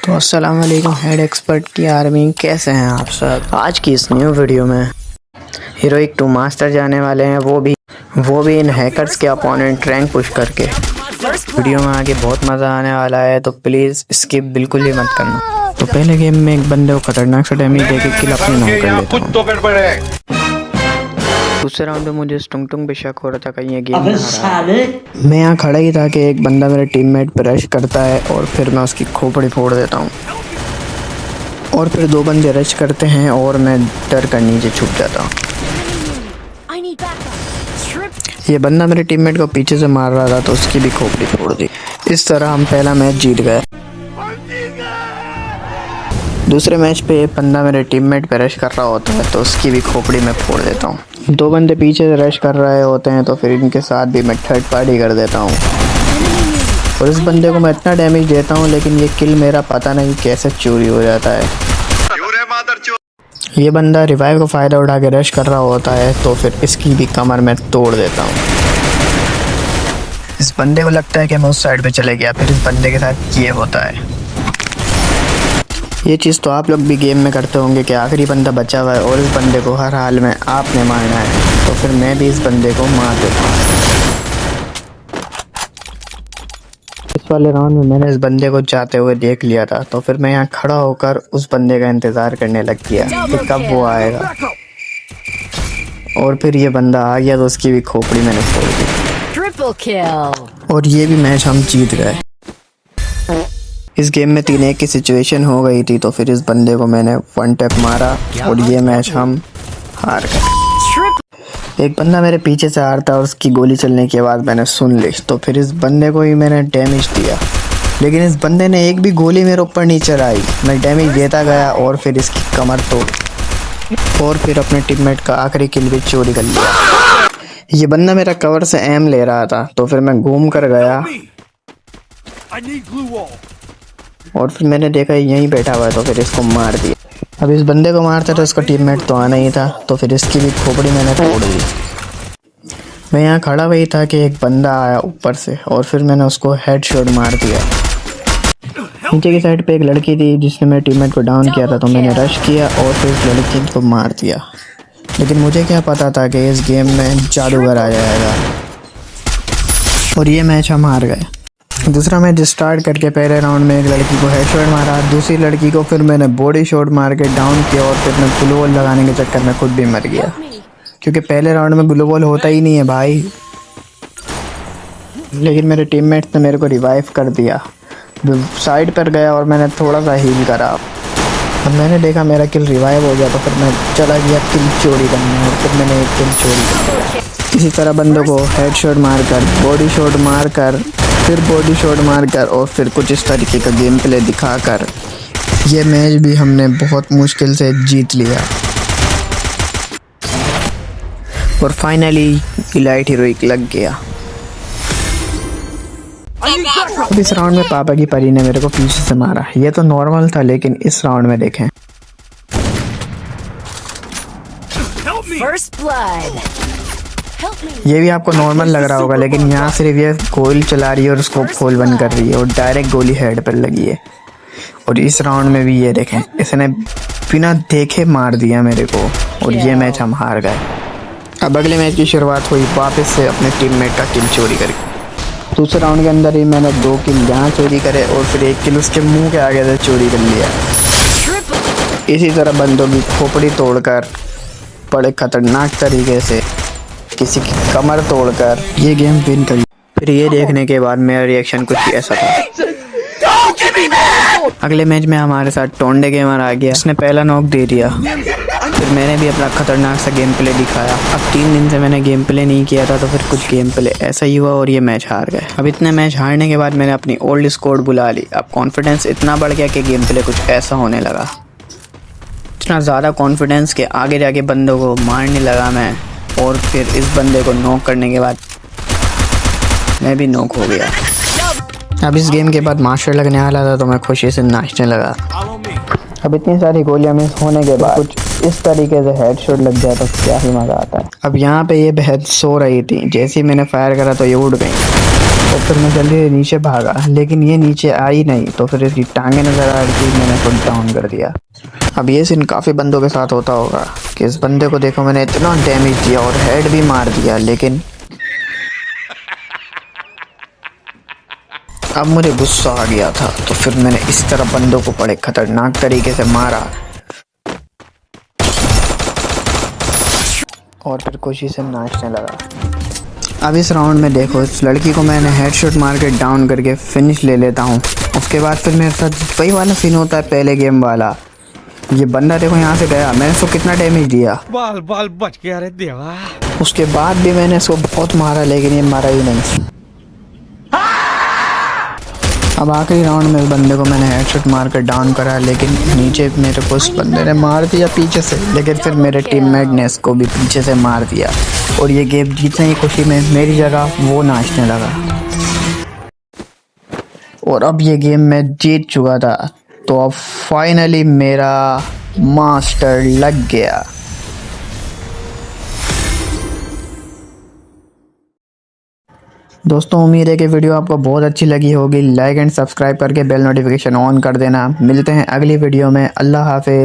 तो अस्सलाम वालेकुम हेड एक्सपर्ट की आर्मी, कैसे हैं आप सब। आज की इस न्यू वीडियो में हीरोइक 2 मास्टर जाने वाले हैं, वो भी इन हैकर्स के अपोनेंट रैंक पुश करके। वीडियो में आगे बहुत मज़ा आने वाला है, तो प्लीज़ स्किप बिल्कुल ही मत करना। तो पहले गेम में एक बंदे को खतरनाक सा डैमेज देके किल अपने नाम कर लेता हूं। दूसरे राउंड में मुझे टुंग पे शक हो रहा था कहीं ये गेम ना हारा। मैं यहाँ खड़ा ही था कि एक बंदा मेरे टीममेट पर रश करता है और फिर मैं उसकी खोपड़ी फोड़ देता हूँ। और फिर 2 बंदे रश करते हैं और मैं डर कर नीचे छुप जाता हूँ। ये बंदा मेरे टीममेट को पीछे से मार रहा था तो उसकी भी खोपड़ी फोड़ दी। इस तरह हम पहला मैच जीत गए। दूसरे मैच पे ये बंदा मेरे टीममेट पे रश कर रहा होता है तो उसकी भी खोपड़ी में फोड़ देता हूँ। 2 बंदे पीछे से रश कर रहे होते हैं तो फिर इनके साथ भी मैं थर्ड पार्टी कर देता हूँ और इस बंदे को मैं इतना डैमेज देता हूँ, लेकिन ये किल मेरा पता नहीं कैसे चोरी हो जाता है। ये बंदा रिवाइव का फ़ायदा उठा के रश कर रहा होता है तो फिर इसकी भी कमर में तोड़ देता हूँ। इस बंदे को लगता है कि मैं उस साइड पे चले गया, फिर इस बंदे के साथ ये होता है। ये चीज़ तो आप लोग भी गेम में करते होंगे कि आखिरी बंदा बचा हुआ है और इस बंदे को हर हाल में आपने मारना है, तो फिर मैं भी इस बंदे को मार देता हूँ। इस वाले राउंड में मैंने इस बंदे को जाते हुए देख लिया था, तो फिर मैं यहाँ खड़ा होकर उस बंदे का इंतज़ार करने लग गया कि कब वो आएगा। और फिर ये बंदा आ गया तो उसकी भी खोपड़ी मैंने फोड़ दी और ये भी मैच हम जीत गए। इस गेम में 3-1 की सिचुएशन हो गई थी, तो फिर इस बंदे को मैंने 1 टैप मारा और ये मैच हम हार गए। एक बंदा मेरे पीछे से आ रहा था और उसकी गोली चलने की आवाज़ मैंने सुन ली, तो फिर इस बंदे को ही मैंने डैमेज दिया, लेकिन इस बंदे ने एक भी गोली मेरे ऊपर नहीं चलाई। मैं डैमेज देता गया और फिर इसकी कमर तोड़ और फिर अपने टीममेट का आखिरी किल भी चोरी कर लिया। ये बंदा मेरा कवर से एम ले रहा था, तो फिर मैं घूम कर गया और फिर मैंने देखा यहीं बैठा हुआ है तो फिर इसको मार दिया। अब इस बंदे को मारता था, उसका टीममेट तो आना ही था, तो फिर इसकी भी खोपड़ी मैंने तोड़ दी। मैं यहाँ खड़ा हुई था कि एक बंदा आया ऊपर से और फिर मैंने उसको हेडशॉट मार दिया। नीचे की साइड पे एक लड़की थी जिसने मेरे टीममेट को डाउन किया था, तो मैंने रश किया और फिर उस लड़की को मार दिया। लेकिन मुझे क्या पता था कि इस गेम में जादूगर आ जाएगा और ये मैच हम हार गए। दूसरा मैच स्टार्ट करके पहले राउंड में एक लड़की को हेडशॉट मारा, दूसरी लड़की को फिर मैंने बॉडी शॉट मार के डाउन किया और फिर मैं ग्लू वॉल लगाने के चक्कर में खुद भी मर गया, क्योंकि पहले राउंड में ग्लू वॉल होता ही नहीं है भाई। लेकिन मेरे टीममेट्स ने मेरे को रिवाइव कर दिया। साइड पर गया और मैंने थोड़ा सा हील करा। अब मैंने देखा मेरा किल रिवाइव हो गया, तो फिर मैं चला गया किल चोरी करने और फिर मैंने एक किल चोरी कर दिया। इसी तरह बंदों को हेडशॉट मारकर, बॉडी शॉट मारकर, फिर बॉडी शॉट मारकर और फिर कुछ इस तरीके का गेम प्ले दिखाकर ये मैच भी हमने बहुत मुश्किल से जीत लिया और फाइनली इलाइट हीरोइक लग गया। अब इस राउंड में पापा की परी ने मेरे को पीछे से मारा। ये तो नॉर्मल था, लेकिन इस राउंड में देखें, ये भी आपको नॉर्मल लग रहा होगा, लेकिन यहाँ सिर्फ ये गोली चला रही है और उसको खोल बंद कर रही है और डायरेक्ट गोली हेड पर लगी है। और इस राउंड में भी ये देखें, इसने बिना देखे मार दिया मेरे को और ये मैच हम हार गए। अब अगले मैच की शुरुआत हुई वापस से अपने टीममेट का किल चोरी करके। दूसरे राउंड के अंदर ही मैंने 2 किल यहाँ चोरी करे और फिर 1 किल उसके मुंह के आगे से चोरी कर लिया। इसी तरह बंदों की खोपड़ी तोड़कर, बड़े खतरनाक तरीके से किसी की कमर तोड़कर ये गेम विन कर। फिर ये देखने के बाद मेरा रिएक्शन कुछ ऐसा था। अगले मैच में हमारे साथ टोंडे गेमर आ गया, उसने पहला नॉक दे दिया। फिर मैंने भी अपना खतरनाक सा गेम प्ले दिखाया। अब 3 दिन से मैंने गेम प्ले नहीं किया था, तो फिर कुछ गेम प्ले ऐसा ही हुआ और ये मैच हार गए। अब इतने मैच हारने के बाद मैंने अपनी ओल्ड स्क्वाड बुला ली। अब कॉन्फिडेंस इतना बढ़ गया कि गेम प्ले कुछ ऐसा होने लगा। इतना ज़्यादा कॉन्फिडेंस के आगे जाके बंदों को मारने लगा मैं, और फिर इस बंदे को नॉक करने के बाद मैं भी नॉक हो गया। अब इस गेम के बाद मास्टर लगने वाला था, तो मैं खुशी से नाचने लगा। अब इतनी सारी गोलियां मिस होने के बाद कुछ इस तरीके से हेडशॉट लग जाए तो क्या ही मज़ा आता है। अब यहाँ पे ये बहन सो रही थी, जैसे ही मैंने फायर करा तो ये उड़ गई और फिर मैं जल्दी नीचे भागा, लेकिन ये नीचे आई नहीं तो फिर इसकी टांगे नज़र आ रही थी, मैंने फुल डाउन कर दिया। अब ये सीन काफ़ी बंदों के साथ होता होगा कि इस बंदे को देखो मैंने इतना डैमेज दिया और हेड भी मार दिया, लेकिन अब मुझे गुस्सा आ गया था तो फिर मैंने इस तरह बंदों को बड़े खतरनाक तरीके से मारा और फिर खुशी से नाचने लगा। अब इस राउंड में देखो, इस लड़की को मैंने हेडशॉट मार के डाउन करके फिनिश ले लेता हूँ। उसके बाद फिर मेरे साथ वही वाला सीन होता है पहले गेम वाला। ये बंदा देखो यहाँ से गया, मैंने उसको कितना डैमेज दिया, बाल बाल बच गया रे देवा। उसके बाद भी मैंने इसको बहुत मारा लेकिन ये मारा ही नहीं। अब आखिरी राउंड में इस बंदे को मैंने हेडशॉट मार कर डाउन करा, लेकिन नीचे मेरे को उस बंदे ने मार दिया पीछे से, लेकिन फिर मेरे टीममेट ने इसको भी पीछे से मार दिया और ये गेम जीतने की खुशी में मेरी जगह वो नाचने लगा और अब ये गेम मैं जीत चुका था। तो अब फाइनली मेरा मास्टर लग गया। दोस्तों उम्मीद है कि वीडियो आपको बहुत अच्छी लगी होगी। लाइक एंड सब्सक्राइब करके बेल नोटिफिकेशन ऑन कर देना। मिलते हैं अगली वीडियो में। अल्लाह हाफिज़।